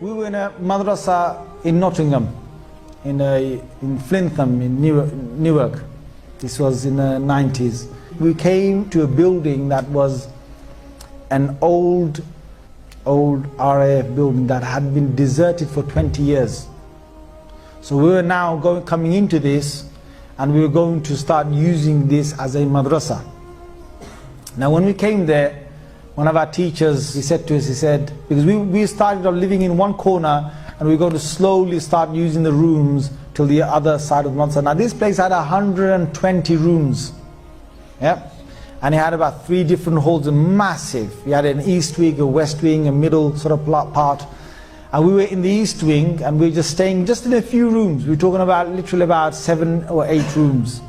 We were in a madrasa in Nottingham, in Flintham, in Newark. This was in the 90s. We came to a building that was an old RAF building that had been deserted for 20 years. So we were now coming into this, and we were going to start using this as a madrasa. Now when we came there, one of our teachers, he said to us, because we started off living in one corner, and we're going to slowly start using the rooms till the other side of the madrasa. Now this place had 120 rooms, yeah, and it had about 3 different halls, massive. We had an east wing, a west wing, a middle sort of part, and we were in the east wing, and we were just staying just in a few rooms. We were talking about literally about 7 or 8 rooms.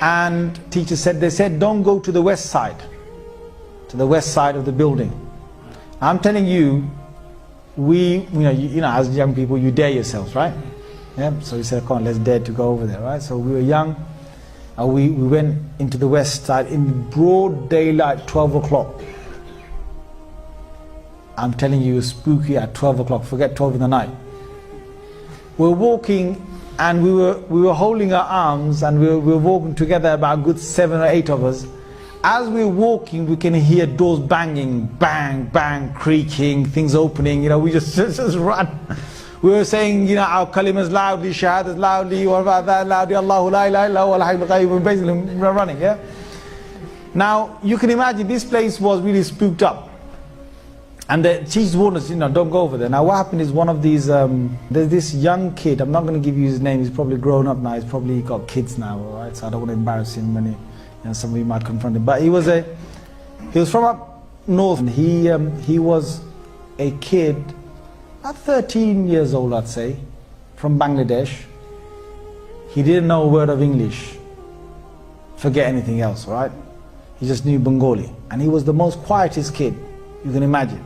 And teachers said, they said, don't go to the west side, of the building. I'm telling you, you know, as young people, you dare yourselves, right? Yeah. So we said, come on, let's dare to go over there, right? So we were young, and we went into the west side in broad daylight, 12 o'clock. I'm telling you, it was spooky at 12 o'clock. Forget 12 in the night. We're walking, and we were holding our arms, and we were walking together, about a good 7 or 8 of us. As we're walking, we can hear doors banging, bang, bang, creaking, things opening. You know, we just run. We were saying, you know, our kalimas loudly, shahadas loudly, what about that loudly, Allahu la ilaha illa huwa al-hayyul qayyum. We're basically running, yeah. Now you can imagine this place was really spooked up, and the teachers warned us, you know, don't go over there. Now what happened is, one of these, there's this young kid. I'm not going to give you his name. He's probably grown up now. He's probably got kids now, all right? So I don't want to embarrass him when some of you might confront him. But he was from up north, and he was a kid, about 13 years old, I'd say, from Bangladesh. He didn't know a word of English. Forget anything else, right? He just knew Bengali. And he was the most quietest kid you can imagine.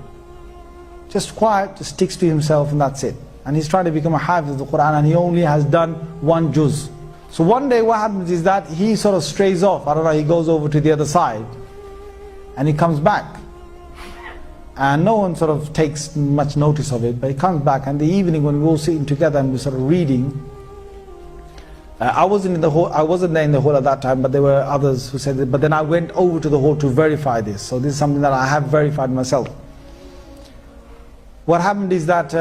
Just quiet, just sticks to himself, and that's it. And he's trying to become a hafiz of the Quran, and he only has done 1 juz. So one day what happens is that he sort of strays off. I don't know, he goes over to the other side, and he comes back. And no one sort of takes much notice of it, but he comes back, and the evening when we're all sitting together and we're sort of reading, I wasn't there in the hall at that time, but there were others who said it. But then I went over to the hall to verify this. So this is something that I have verified myself. What happened is that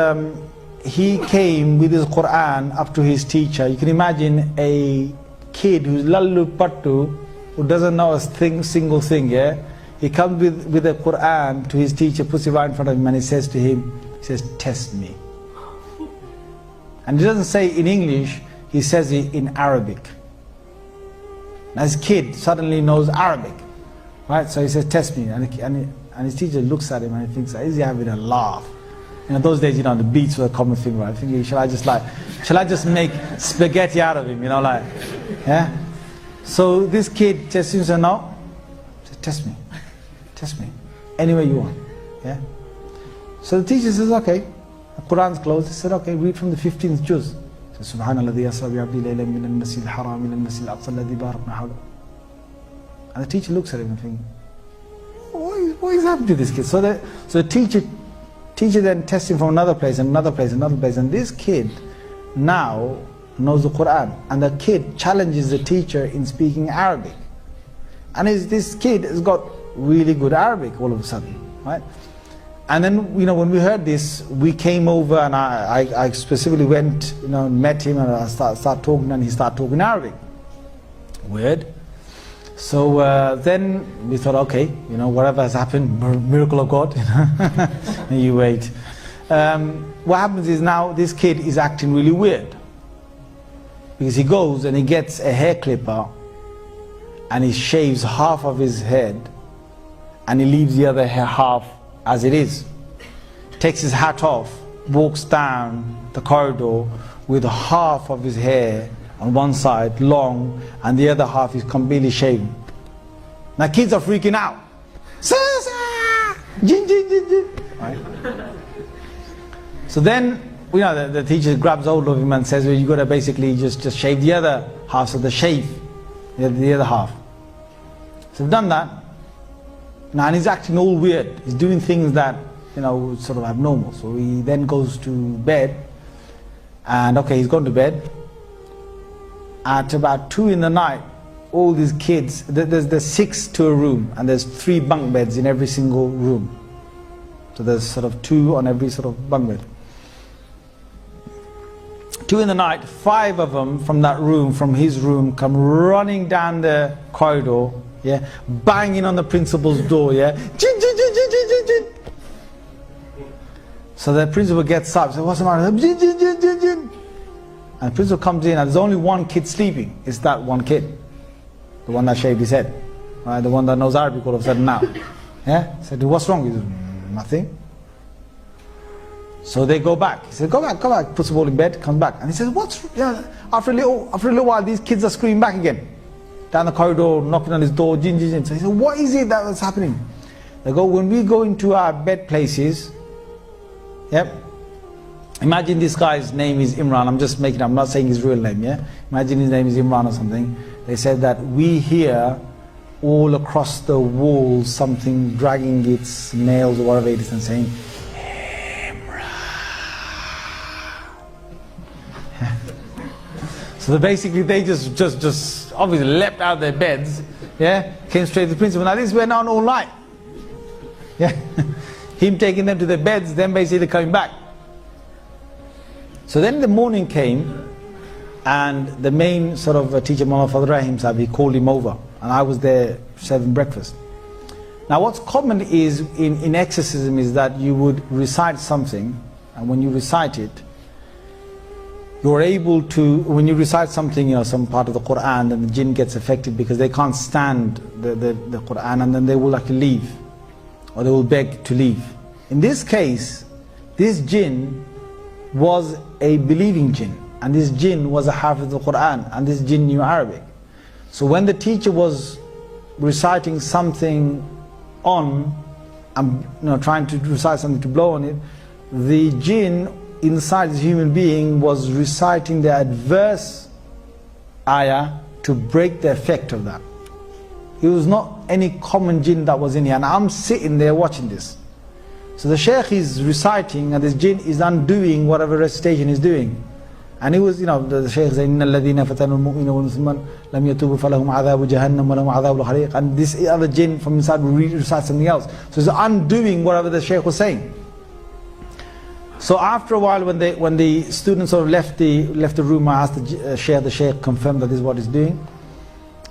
he came with his Quran up to his teacher. You can imagine a kid who's lallu pattu, who doesn't know a single thing, yeah? He comes with the Quran to his teacher, puts it right in front of him, and he says to him, test me. And he doesn't say in English, he says it in Arabic. Now his kid suddenly knows Arabic, right? So he says, test me. And his teacher looks at him and he thinks, is he having a laugh? You know, those days, you know, the beats were a common thing, right? I think, shall I just make spaghetti out of him, you know, like, yeah? So this kid just seems to know, test me, any way you want, yeah? So the teacher says, okay, the Quran's closed. He said, okay, read from the 15th juz. He says, Subhanalladhi asra bi abdi laylan min al-masjid al-haram ila al-masjid al-aqsa alladhi barakna hawla. And the teacher looks at him and thinks, what is happening to this kid? So the teacher then tests him from another place, and this kid now knows the Quran, and the kid challenges the teacher in speaking Arabic, and this kid has got really good Arabic all of a sudden, right? And then, you know, when we heard this, we came over, and I specifically went, you know, met him, and I start talking, and he started talking Arabic. Weird. So then we thought, okay, you know, whatever has happened, miracle of God, you know. And you wait. What happens is, now this kid is acting really weird, because he goes and he gets a hair clipper and he shaves half of his head, and he leaves the other half as it is. Takes his hat off, walks down the corridor with half of his hair on one side long, and the other half is completely shaven. Now kids are freaking out. Right? So then, you know, the teacher grabs hold of him and says, well, you got to basically just shave the other half, so the shave the other half. So we've done that. Now, and he's acting all weird. He's doing things that sort of abnormal. So he then goes to bed, and okay, he's gone to bed. At about 2 in the night, all these kids, there's 6 to a room, and there's 3 bunk beds in every single room. So there's sort of 2 on every sort of bunk bed. 2 in the night, 5 of them from that room, from his room, come running down the corridor, yeah, banging on the principal's door, yeah. Jin, jin, jin, jin, jin, jin. So the principal gets up, says, "What's the matter?" Jin, jin, jin, jin, jin. And the principal comes in, and there's only one kid sleeping. It's that one kid, the one that shaved his head, right? The one that knows Arabic all of a sudden now. Yeah, he said, "What's wrong?" He said, "Nothing." So they go back. He said, go back. Puts the ball in bed, comes back. And he says, after a little while, these kids are screaming back again. Down the corridor, knocking on his door, jin, jin, jin. So he said, what is it that's happening? They go, when we go into our bed places, yep. Imagine this guy's name is Imran. I'm just making up, I'm not saying his real name, yeah? Imagine his name is Imran or something. They said that we hear all across the wall something dragging its nails or whatever it is and saying, so basically they just obviously leapt out of their beds, yeah, came straight to the principal. Now this went on all night, yeah, him taking them to their beds, then basically coming back. So then the morning came, and the main sort of teacher, Mullah Fadl Rahim Sahib, he called him over, and I was there serving breakfast. Now what's common is in exorcism is that you would recite something, and when you recite it, you're able to, when you recite something, some part of the Quran, then the jinn gets affected because they can't stand the Quran, and then they will like leave, or they will beg to leave. In this case, this jinn was a believing jinn, and this jinn was a hafiz of the Quran, and this jinn knew Arabic. So when the teacher was reciting something on, trying to recite something to blow on it, the jinn inside this human being was reciting the adverse ayah to break the effect of that. It was not any common jinn that was in here, and I'm sitting there watching this. So the shaykh is reciting, and this jinn is undoing whatever recitation he's doing. And it was, the shaykh said, "Inna alladhina fatanu al-mu'mina wal-musliman lam yatubu falahum adhabu jahannam wa lahum adhabu al-hariq." And this other jinn from inside will recite something else. So it's undoing whatever the shaykh was saying. So after a while, when the students sort of left the room, I asked the shaykh confirmed that this is what he's doing.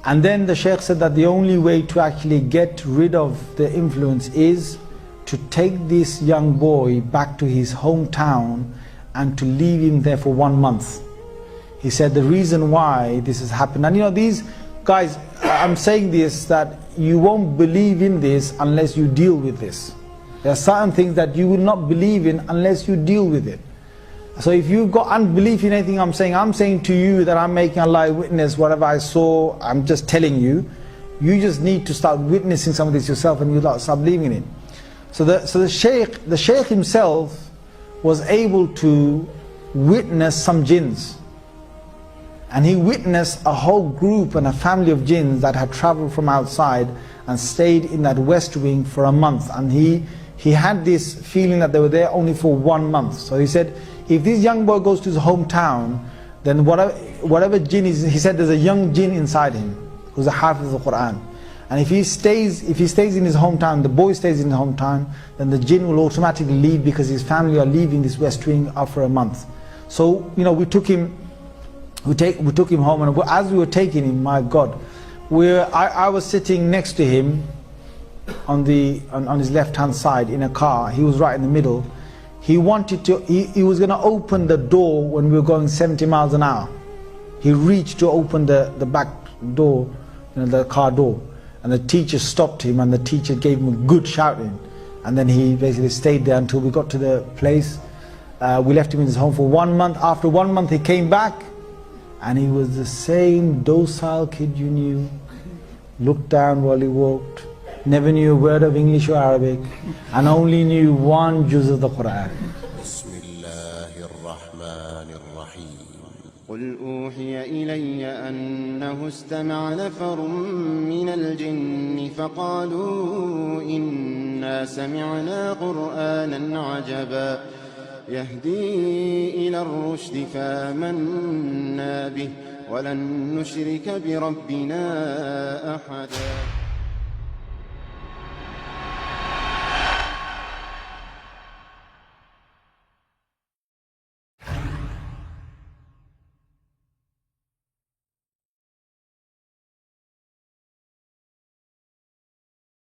And then the shaykh said that the only way to actually get rid of the influence is to take this young boy back to his hometown and to leave him there for 1 month. He said the reason why this has happened, and these guys, I'm saying this, that you won't believe in this unless you deal with this. There are certain things that you will not believe in unless you deal with it. So if you've got unbelief in anything I'm saying to you that I'm making Allah witness, whatever I saw, I'm just telling you. You just need to start witnessing some of this yourself, and you start believing in it. So the shaykh himself was able to witness some jinns. And he witnessed a whole group and a family of jinns that had traveled from outside and stayed in that west wing for a month. And he had this feeling that they were there only for 1 month. So he said, if this young boy goes to his hometown, then whatever jinn is, he said there's a young jinn inside him who's a hafiz of the Quran. And if he stays in his hometown, the boy stays in his hometown, then the jinn will automatically leave because his family are leaving this west wing after a month. So we took him home, and as we were taking him, my God, I was sitting next to him on his left hand side in a car. He was right in the middle. He wanted to, he was going to open the door when we were going 70 miles an hour. He reached to open the back door, the car door. And the teacher stopped him, and the teacher gave him a good shouting. And then he basically stayed there until we got to the place. We left him in his home for 1 month. After 1 month he came back, and he was the same docile kid you knew. Looked down while he walked, never knew a word of English or Arabic, and only knew 1 juz of the Quran. قل أوحي إلي أنه استمع نفر من الجن فقالوا إنا سمعنا قرآنا عجبا يهدي إلى الرشد فآمنا به ولن نشرك بربنا أحدا.